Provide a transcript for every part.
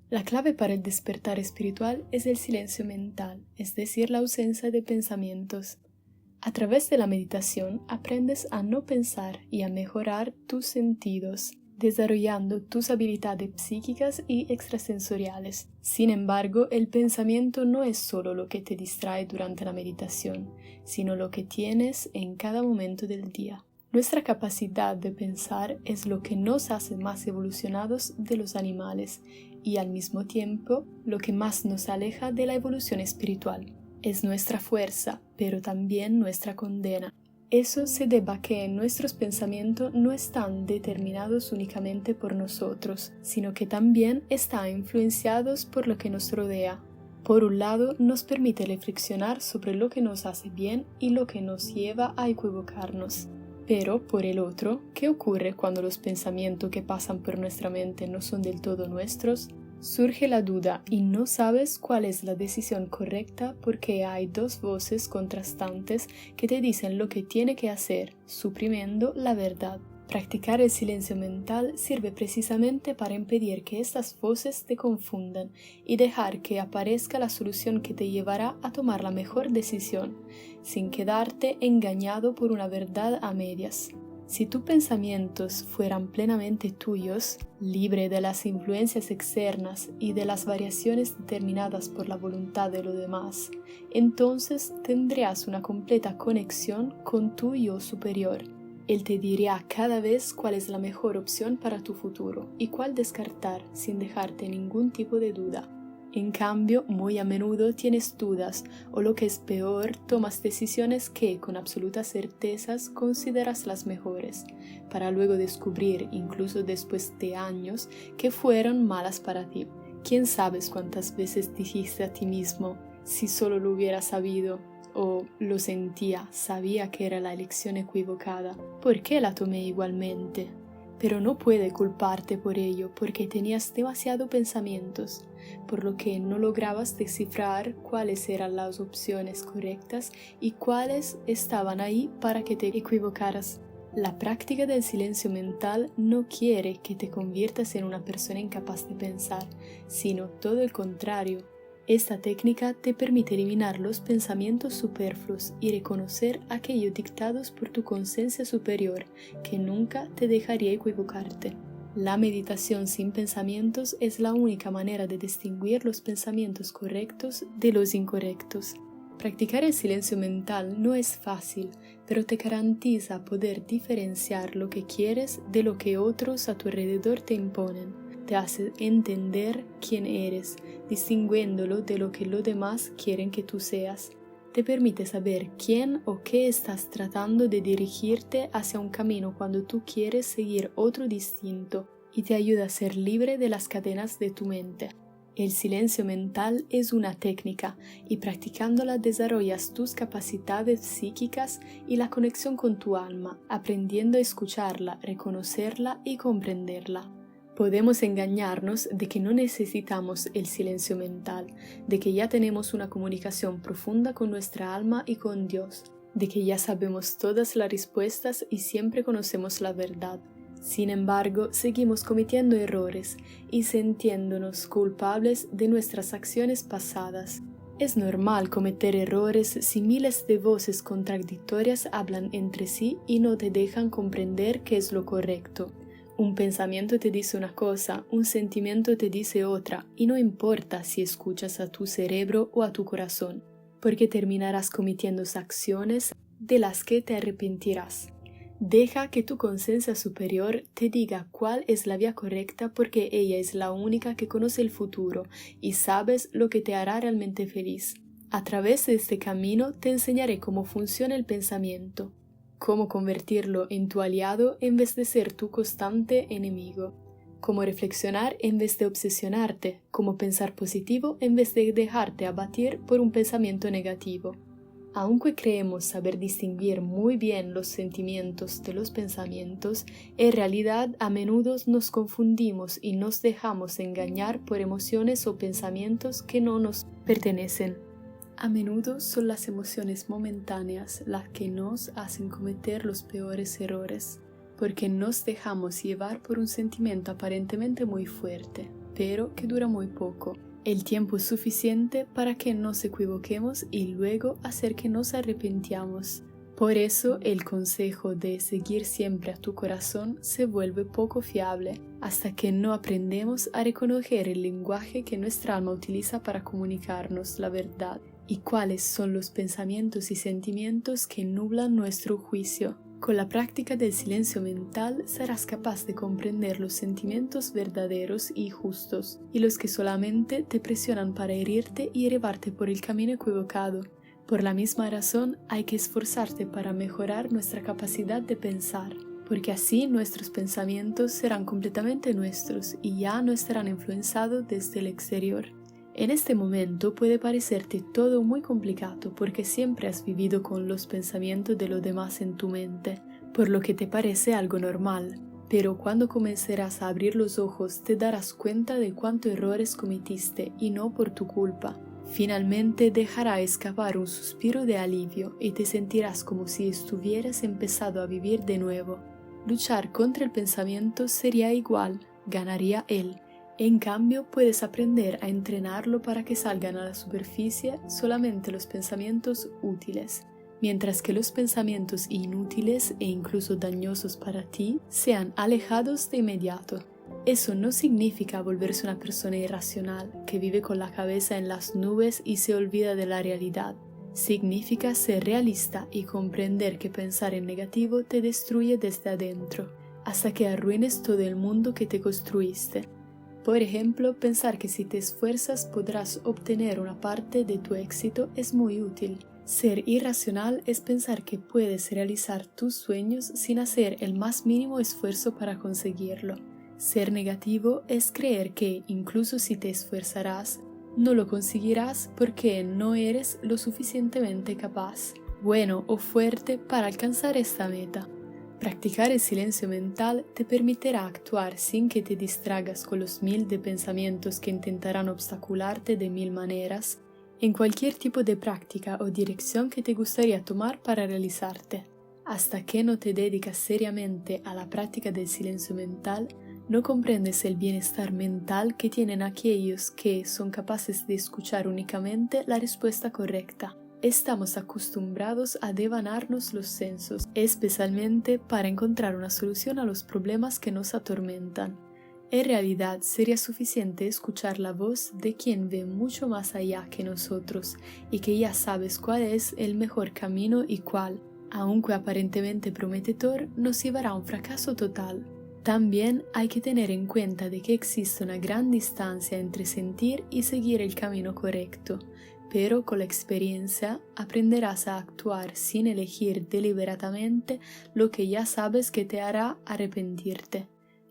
La clave para el despertar espiritual es el silencio mental, es decir, la ausencia de pensamientos. A través de la meditación aprendes a no pensar y a mejorar tus sentidos, desarrollando tus habilidades psíquicas y extrasensoriales. Sin embargo, el pensamiento no es solo lo que te distrae durante la meditación, sino lo que tienes en cada momento del día. Nuestra capacidad de pensar es lo que nos hace más evolucionados de los animales y al mismo tiempo lo que más nos aleja de la evolución espiritual. Es nuestra fuerza, pero también nuestra condena. Eso se debe a que nuestros pensamientos no están determinados únicamente por nosotros, sino que también están influenciados por lo que nos rodea. Por un lado, nos permite reflexionar sobre lo que nos hace bien y lo que nos lleva a equivocarnos. Pero, por el otro, ¿qué ocurre cuando los pensamientos que pasan por nuestra mente no son del todo nuestros? Surge la duda y no sabes cuál es la decisión correcta porque hay dos voces contrastantes que te dicen lo que tiene que hacer, suprimiendo la verdad. Practicar el silencio mental sirve precisamente para impedir que estas voces te confundan y dejar que aparezca la solución que te llevará a tomar la mejor decisión, sin quedarte engañado por una verdad a medias. Si tus pensamientos fueran plenamente tuyos, libre de las influencias externas y de las variaciones determinadas por la voluntad de los demás, entonces tendrías una completa conexión con tu yo superior. Él te dirá cada vez cuál es la mejor opción para tu futuro y cuál descartar sin dejarte ningún tipo de duda. En cambio, muy a menudo tienes dudas o lo que es peor, tomas decisiones que con absoluta certeza consideras las mejores, para luego descubrir, incluso después de años, que fueron malas para ti. ¿Quién sabes cuántas veces dijiste a ti mismo, si solo lo hubiera sabido? O lo sentía, sabía que era la elección equivocada. ¿Por qué la tomé igualmente? Pero no puede culparte por ello porque tenías demasiados pensamientos, por lo que no lograbas descifrar cuáles eran las opciones correctas y cuáles estaban ahí para que te equivocaras. La práctica del silencio mental no quiere que te conviertas en una persona incapaz de pensar, sino todo el contrario. Esta técnica te permite eliminar los pensamientos superfluos y reconocer aquellos dictados por tu conciencia superior, que nunca te dejaría equivocarte. La meditación sin pensamientos es la única manera de distinguir los pensamientos correctos de los incorrectos. Practicar el silencio mental no es fácil, pero te garantiza poder diferenciar lo que quieres de lo que otros a tu alrededor te imponen. Te hace entender quién eres, distinguiéndolo de lo que los demás quieren que tú seas. Te permite saber quién o qué estás tratando de dirigirte hacia un camino cuando tú quieres seguir otro distinto y te ayuda a ser libre de las cadenas de tu mente. El silencio mental es una técnica y practicándola desarrollas tus capacidades psíquicas y la conexión con tu alma, aprendiendo a escucharla, reconocerla y comprenderla. Podemos engañarnos de que no necesitamos el silencio mental, de que ya tenemos una comunicación profunda con nuestra alma y con Dios, de que ya sabemos todas las respuestas y siempre conocemos la verdad. Sin embargo, seguimos cometiendo errores y sintiéndonos culpables de nuestras acciones pasadas. Es normal cometer errores si miles de voces contradictorias hablan entre sí y no te dejan comprender qué es lo correcto. Un pensamiento te dice una cosa, un sentimiento te dice otra, y no importa si escuchas a tu cerebro o a tu corazón, porque terminarás cometiendo acciones de las que te arrepentirás. Deja que tu conciencia superior te diga cuál es la vía correcta porque ella es la única que conoce el futuro y sabes lo que te hará realmente feliz. A través de este camino te enseñaré cómo funciona el pensamiento, cómo convertirlo en tu aliado en vez de ser tu constante enemigo, cómo reflexionar en vez de obsesionarte, cómo pensar positivo en vez de dejarte abatir por un pensamiento negativo. Aunque creemos saber distinguir muy bien los sentimientos de los pensamientos, en realidad a menudo nos confundimos y nos dejamos engañar por emociones o pensamientos que no nos pertenecen. A menudo son las emociones momentáneas las que nos hacen cometer los peores errores, porque nos dejamos llevar por un sentimiento aparentemente muy fuerte, pero que dura muy poco. El tiempo es suficiente para que nos equivoquemos y luego hacer que nos arrepintamos. Por eso el consejo de seguir siempre a tu corazón se vuelve poco fiable, hasta que no aprendemos a reconocer el lenguaje que nuestra alma utiliza para comunicarnos la verdad y cuáles son los pensamientos y sentimientos que nublan nuestro juicio. Con la práctica del silencio mental serás capaz de comprender los sentimientos verdaderos y justos y los que solamente te presionan para herirte y llevarte por el camino equivocado. Por la misma razón hay que esforzarte para mejorar nuestra capacidad de pensar, porque así nuestros pensamientos serán completamente nuestros y ya no estarán influenciados desde el exterior. En este momento puede parecerte todo muy complicado porque siempre has vivido con los pensamientos de los demás en tu mente, por lo que te parece algo normal. Pero cuando comenzarás a abrir los ojos te darás cuenta de cuántos errores cometiste y no por tu culpa. Finalmente dejará escapar un suspiro de alivio y te sentirás como si estuvieras empezado a vivir de nuevo. Luchar contra el pensamiento sería igual, ganaría él. En cambio, puedes aprender a entrenarlo para que salgan a la superficie solamente los pensamientos útiles, mientras que los pensamientos inútiles e incluso dañosos para ti sean alejados de inmediato. Eso no significa volverse una persona irracional que vive con la cabeza en las nubes y se olvida de la realidad. Significa ser realista y comprender que pensar en negativo te destruye desde adentro, hasta que arruines todo el mundo que te construiste. Por ejemplo, pensar que si te esfuerzas podrás obtener una parte de tu éxito es muy útil. Ser irracional es pensar que puedes realizar tus sueños sin hacer el más mínimo esfuerzo para conseguirlo. Ser negativo es creer que, incluso si te esforzarás, no lo conseguirás porque no eres lo suficientemente capaz, bueno o fuerte para alcanzar esta meta. Practicar el silencio mental te permitirá actuar sin que te distraigas con los miles de pensamientos que intentarán obstacularte de mil maneras, en cualquier tipo de práctica o dirección que te gustaría tomar para realizarte. Hasta que no te dedicas seriamente a la práctica del silencio mental, no comprendes el bienestar mental que tienen aquellos que son capaces de escuchar únicamente la respuesta correcta. Estamos acostumbrados a devanarnos los sensos, especialmente para encontrar una solución a los problemas que nos atormentan. En realidad sería suficiente escuchar la voz de quien ve mucho más allá que nosotros y que ya sabes cuál es el mejor camino y cuál, aunque aparentemente prometedor, nos llevará a un fracaso total. También hay que tener en cuenta de que existe una gran distancia entre sentir y seguir el camino correcto, pero con la experiencia aprenderás a actuar sin elegir deliberadamente lo que ya sabes que te hará arrepentirte.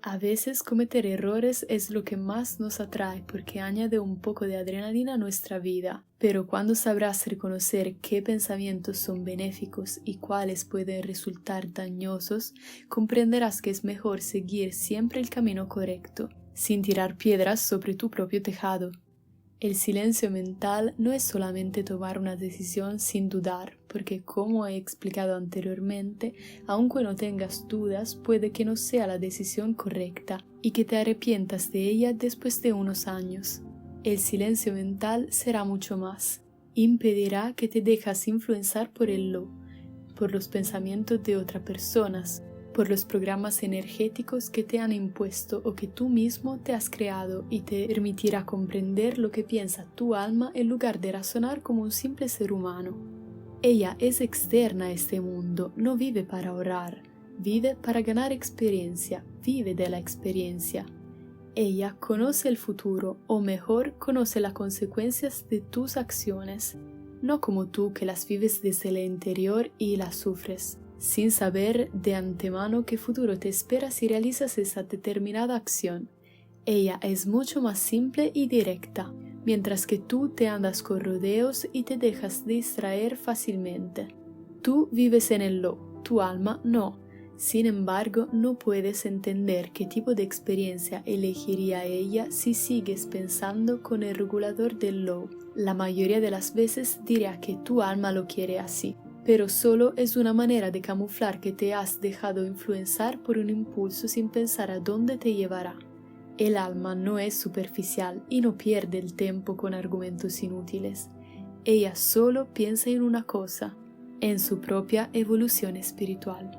A veces cometer errores es lo que más nos atrae porque añade un poco de adrenalina a nuestra vida, pero cuando sabrás reconocer qué pensamientos son benéficos y cuáles pueden resultar dañosos, comprenderás que es mejor seguir siempre el camino correcto, sin tirar piedras sobre tu propio tejado. El silencio mental no es solamente tomar una decisión sin dudar, porque como he explicado anteriormente, aunque no tengas dudas, puede que no sea la decisión correcta y que te arrepientas de ella después de unos años. El silencio mental será mucho más. Impedirá que te dejas influenciar por el lo, por los pensamientos de otras personas, por los programas energéticos que te han impuesto o que tú mismo te has creado y te permitirá comprender lo que piensa tu alma en lugar de razonar como un simple ser humano. Ella es externa a este mundo, no vive para ahorrar, vive para ganar experiencia, vive de la experiencia. Ella conoce el futuro, o mejor, conoce las consecuencias de tus acciones, no como tú que las vives desde el interior y las sufres, sin saber de antemano qué futuro te espera si realizas esa determinada acción. Ella es mucho más simple y directa, mientras que tú te andas con rodeos y te dejas distraer fácilmente. Tú vives en el lo, tu alma no. Sin embargo, no puedes entender qué tipo de experiencia elegiría ella si sigues pensando con el regulador del lo. La mayoría de las veces dirá que tu alma lo quiere así, pero solo es una manera de camuflar que te has dejado influenciar por un impulso sin pensar a dónde te llevará. El alma no es superficial y no pierde el tiempo con argumentos inútiles. Ella solo piensa en una cosa, en su propia evolución espiritual.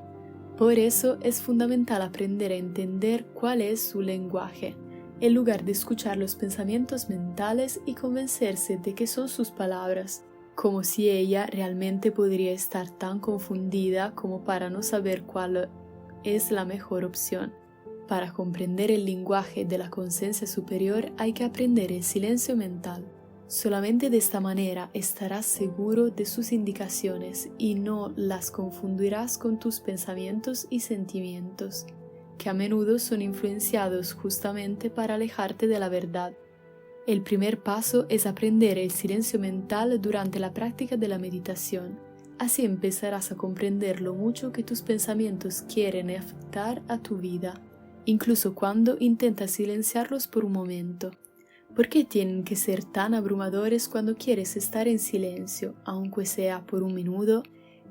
Por eso es fundamental aprender a entender cuál es su lenguaje, en lugar de escuchar los pensamientos mentales y convencerse de que son sus palabras, como si ella realmente podría estar tan confundida como para no saber cuál es la mejor opción. Para comprender el lenguaje de la conciencia superior hay que aprender el silencio mental. Solamente de esta manera estarás seguro de sus indicaciones y no las confundirás con tus pensamientos y sentimientos, que a menudo son influenciados justamente para alejarte de la verdad. El primer paso es aprender el silencio mental durante la práctica de la meditación. Así empezarás a comprender lo mucho que tus pensamientos quieren afectar a tu vida, incluso cuando intentas silenciarlos por un momento. ¿Por qué tienen que ser tan abrumadores cuando quieres estar en silencio, aunque sea por un minuto?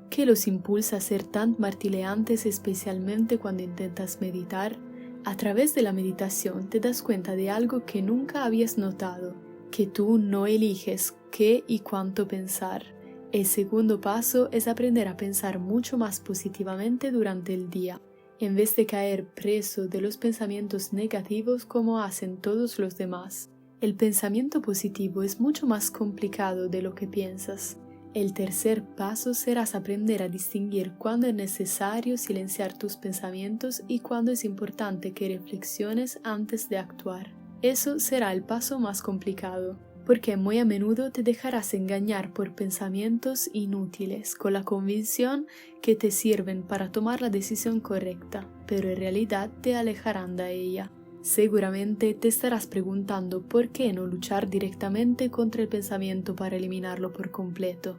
¿Qué los impulsa a ser tan martileantes, especialmente cuando intentas meditar? A través de la meditación te das cuenta de algo que nunca habías notado, que tú no eliges qué y cuánto pensar. El segundo paso es aprender a pensar mucho más positivamente durante el día, en vez de caer preso de los pensamientos negativos como hacen todos los demás. El pensamiento positivo es mucho más complicado de lo que piensas. El tercer paso será aprender a distinguir cuándo es necesario silenciar tus pensamientos y cuándo es importante que reflexiones antes de actuar. Eso será el paso más complicado, porque muy a menudo te dejarás engañar por pensamientos inútiles con la convicción que te sirven para tomar la decisión correcta, pero en realidad te alejarán de ella. Seguramente te estarás preguntando por qué no luchar directamente contra el pensamiento para eliminarlo por completo,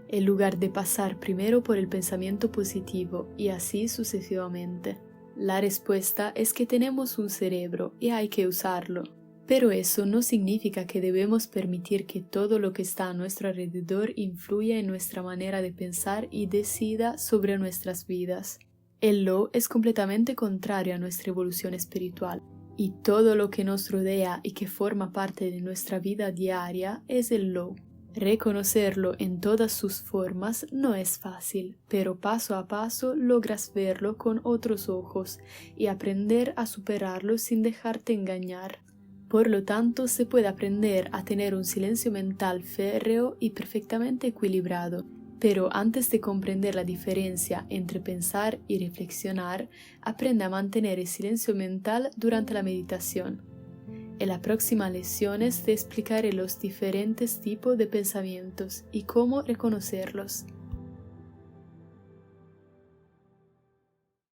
en lugar de pasar primero por el pensamiento positivo y así sucesivamente. La respuesta es que tenemos un cerebro y hay que usarlo, pero eso no significa que debemos permitir que todo lo que está a nuestro alrededor influya en nuestra manera de pensar y decida sobre nuestras vidas. El lo es completamente contrario a nuestra evolución espiritual. Y todo lo que nos rodea y que forma parte de nuestra vida diaria es el lo. Reconocerlo en todas sus formas no es fácil, pero paso a paso logras verlo con otros ojos y aprender a superarlo sin dejarte engañar. Por lo tanto, se puede aprender a tener un silencio mental férreo y perfectamente equilibrado. Pero antes de comprender la diferencia entre pensar y reflexionar, aprende a mantener el silencio mental durante la meditación. En la próxima lección te explicaré los diferentes tipos de pensamientos y cómo reconocerlos.